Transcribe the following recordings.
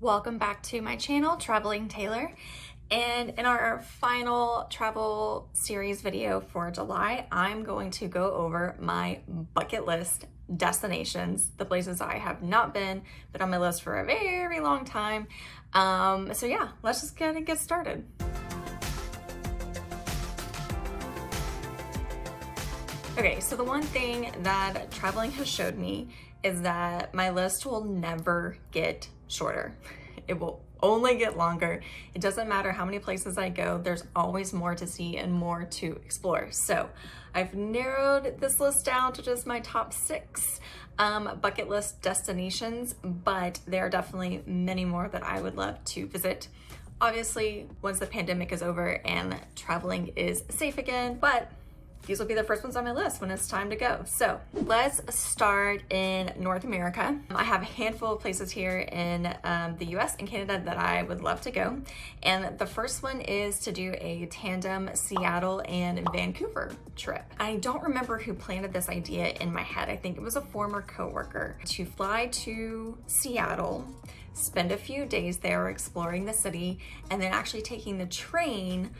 Welcome back to my channel, Traveling Taylor. And in our final travel series video for July, I'm going to go over my bucket list destinations, the places I have not been on my list for a very long time. So yeah, let's just get started. Okay, so the one thing that traveling has showed me is that my list will never get shorter. It will only get longer. It doesn't matter how many places I go, there's always more to see and more to explore. So I've narrowed this list down to just my top 6 bucket list destinations, but there are definitely many more that I would love to visit. Obviously, once the pandemic is over and traveling is safe again, but these will be the first ones on my list when it's time to go. So let's start in North America. I have a handful of places here in the US and Canada that I would love to go. And the first one is to do a tandem Seattle and Vancouver trip. I don't remember who planted this idea in my head. I think it was a former coworker to fly to Seattle, spend a few days there exploring the city, and then actually taking the train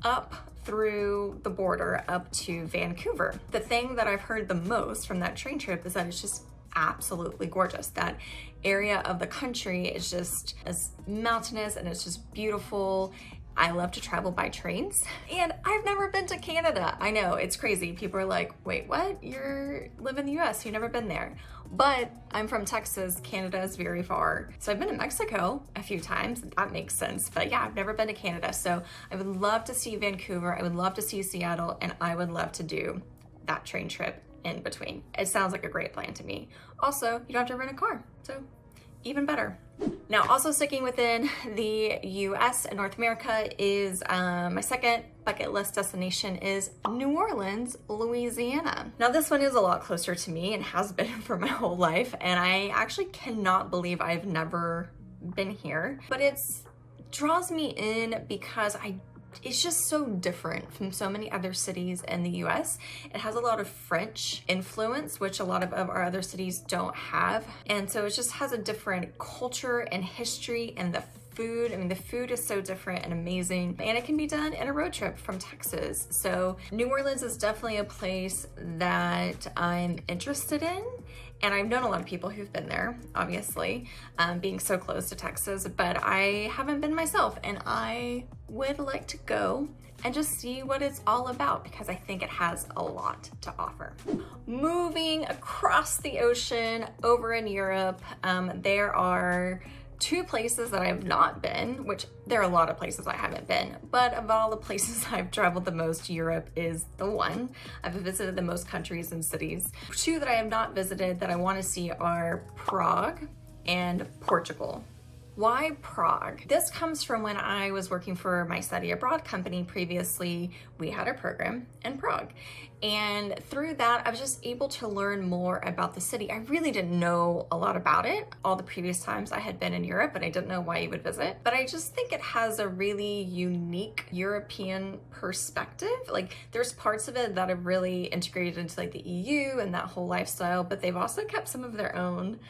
up through the border up to Vancouver. The thing that I've heard the most from that train trip is that it's just absolutely gorgeous. That area of the country is just as mountainous and it's just beautiful. I love to travel by trains, and I've never been to Canada. I know, it's crazy. People are like, wait, what? You live in the US, you've never been there. But I'm from Texas, Canada is very far. So I've been to Mexico a few times, that makes sense. But yeah, I've never been to Canada. So I would love to see Vancouver, I would love to see Seattle, and I would love to do that train trip in between. It sounds like a great plan to me. Also, you don't have to rent a car, so even better. Now, also sticking within the US and North America is my second bucket list destination is New Orleans, Louisiana. Now, this one is a lot closer to me and has been for my whole life, and I actually cannot believe I've never been here, but it draws me in because it's just so different from so many other cities in the US. It has a lot of French influence, which a lot of our other cities don't have. And so it just has a different culture and history, and the food. I mean, the food is so different and amazing, and it can be done in a road trip from Texas. So New Orleans is definitely a place that I'm interested in. And I've known a lot of people who've been there, obviously, being so close to Texas, but I haven't been myself, and I would like to go and just see what it's all about because I think it has a lot to offer. Moving across the ocean over in Europe, there are 2 places that I have not been, which there are a lot of places I haven't been, but of all the places I've traveled the most, Europe is the one. I've visited the most countries and cities. 2 that I have not visited that I want to see are Prague and Portugal. Why Prague? This comes from when I was working for my study abroad company previously. We had a program in Prague, and through that I was just able to learn more about the city. I really didn't know a lot about it all the previous times I had been in Europe, and I didn't know why you would visit, but I just think it has a really unique European perspective. Like, there's parts of it that have really integrated into like the EU and that whole lifestyle, but they've also kept some of their own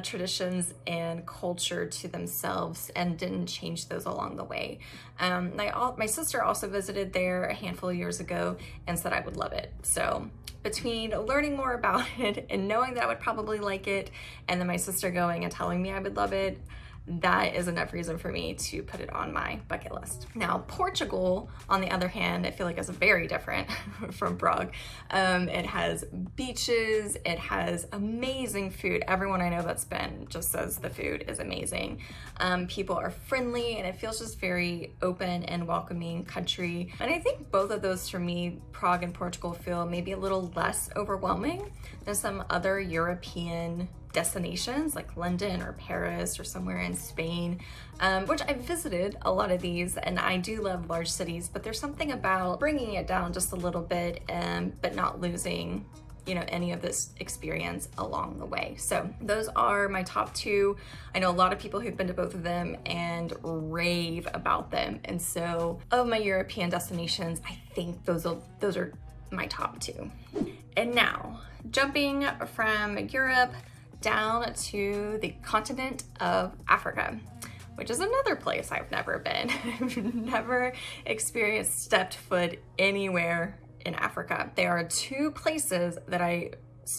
traditions and culture to themselves and didn't change those along the way. My sister also visited there a handful of years ago and said I would love it. So between learning more about it and knowing that I would probably like it, and then my sister going and telling me I would love it, that is enough reason for me to put it on my bucket list. Now, Portugal, on the other hand, I feel like is very different from Prague. It has beaches, it has amazing food. Everyone I know that's been just says the food is amazing. People are friendly, and it feels just very open and welcoming country. And I think both of those, for me, Prague and Portugal, feel maybe a little less overwhelming than some other European destinations like London or Paris or somewhere in Spain, which I've visited a lot of these, and I do love large cities, but there's something about bringing it down just a little bit, but not losing, any of this experience along the way. So those are my top 2. I know a lot of people who've been to both of them and rave about them. And so of my European destinations, I think those are my top 2. And now, jumping from Europe down to the continent of Africa, which is another place I've never been. I've never stepped foot anywhere in Africa. There are two places that I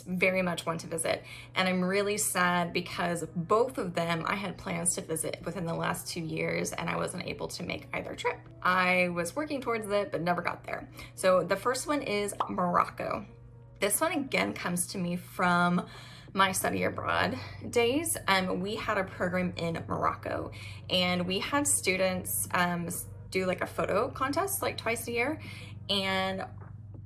very much want to visit, and I'm really sad because both of them I had plans to visit within the last 2 years and I wasn't able to make either trip. I was working towards it but never got there. So the first one is Morocco. This one again comes to me from my study abroad days. We had a program in Morocco, and we had students do like a photo contest like twice a year, and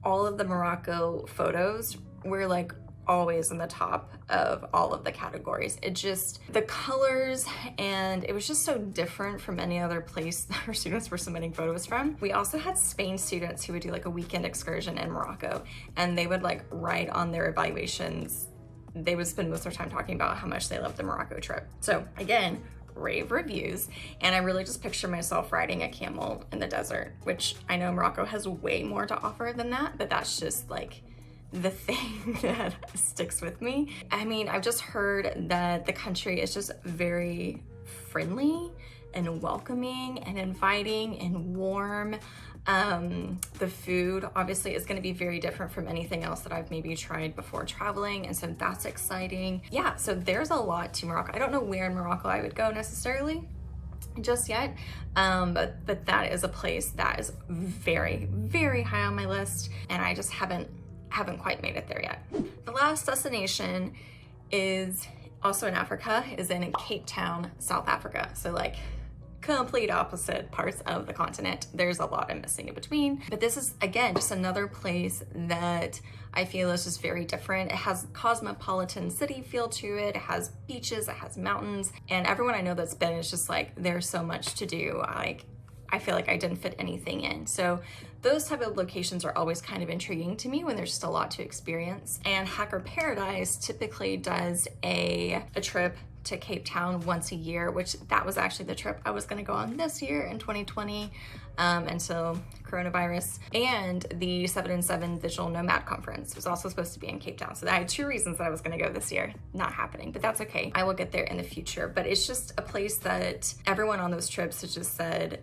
all of the Morocco photos were like always in the top of all of the categories. It just, the colors, and it was just so different from any other place that our students were submitting photos from. We also had Spain students who would do like a weekend excursion in Morocco, and they would like write on their evaluations, they would spend most of their time talking about how much they loved the Morocco trip. So again, rave reviews, and I really just picture myself riding a camel in the desert, which I know Morocco has way more to offer than that, but that's just like the thing that sticks with me. I mean, I've just heard that the country is just very friendly and welcoming and inviting and warm. The food obviously is going to be very different from anything else that I've maybe tried before traveling, and so that's exciting. Yeah, so there's a lot to Morocco. I don't know where in Morocco I would go necessarily just yet, but that is a place that is very, very high on my list, and I just haven't quite made it there yet. The last destination is also in Africa, is in Cape Town, South Africa. So like complete opposite parts of the continent. There's a lot I'm missing in between, but this is again just another place that I feel is just very different. It has cosmopolitan city feel to it. It has beaches, it has mountains, and everyone I know that's been is just like, there's so much to do. I feel like I didn't fit anything in. So those type of locations are always kind of intriguing to me when there's still a lot to experience. And Hacker Paradise typically does a trip to Cape Town once a year, which that was actually the trip I was gonna go on this year in 2020 until coronavirus. And the 7-in-7 Digital Nomad Conference was also supposed to be in Cape Town. So I had two reasons that I was gonna go this year, not happening, but that's okay. I will get there in the future. But it's just a place that everyone on those trips has just said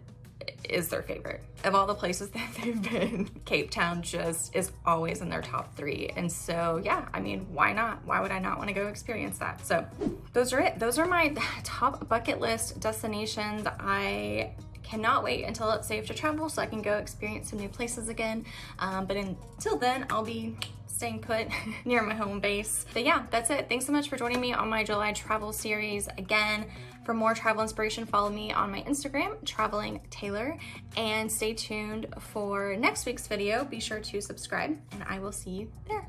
is their favorite. Of all the places that they've been, Cape Town just is always in their top 3. And so yeah, I mean, why not? Why would I not want to go experience that? So those are it. Those are my top bucket list destinations. I cannot wait until it's safe to travel so I can go experience some new places again. But until then, I'll be staying put near my home base. But yeah, that's it. Thanks so much for joining me on my July travel series. Again, for more travel inspiration, follow me on my Instagram, Traveling Taylor, and stay tuned for next week's video. Be sure to subscribe, and I will see you there.